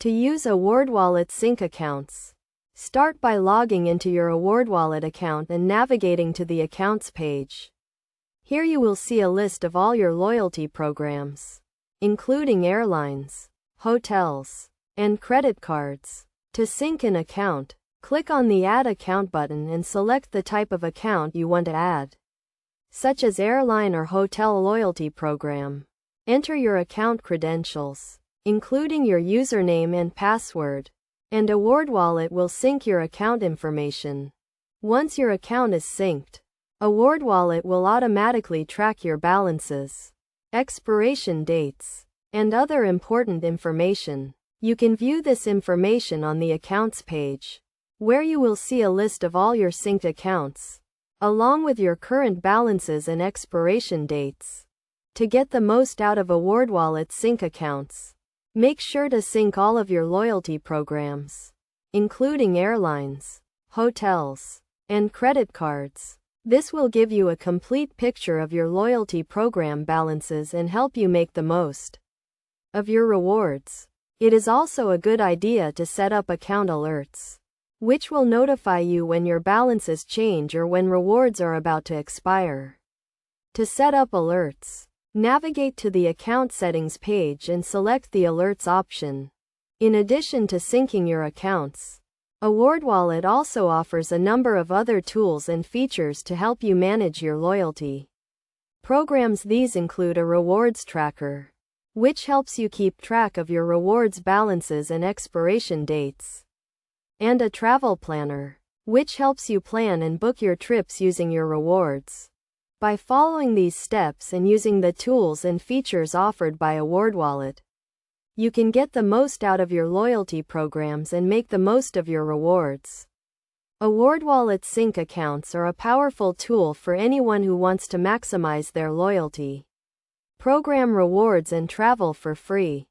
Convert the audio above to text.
To use Awardwallet sync accounts, start by logging into your Awardwallet account and navigating to the Accounts page. Here you will see a list of all your loyalty programs, including airlines, hotels, and credit cards. To sync an account, click on the Add Account button and select the type of account you want to add, such as airline or hotel loyalty program. Enter your account credentials, including your username and password, and Awardwallet will sync your account information. Once your account is synced, Awardwallet will automatically track your balances, expiration dates, and other important information. You can view this information on the Accounts page, where you will see a list of all your synced accounts, along with your current balances and expiration dates. To get the most out of Awardwallet sync accounts, make sure to sync all of your loyalty programs, including airlines, hotels, and credit cards. This will give you a complete picture of your loyalty program balances and help you make the most of your rewards. It is also a good idea to set up account alerts, which will notify you when your balances change or when rewards are about to expire. To set up alerts, navigate to the Account Settings page and select the Alerts option. In addition to syncing your accounts, Awardwallet also offers a number of other tools and features to help you manage your loyalty programs. These include a rewards tracker, which helps you keep track of your rewards balances and expiration dates, and a travel planner, which helps you plan and book your trips using your rewards. By following these steps and using the tools and features offered by Awardwallet, you can get the most out of your loyalty programs and make the most of your rewards. Awardwallet sync accounts are a powerful tool for anyone who wants to maximize their loyalty program rewards and travel for free.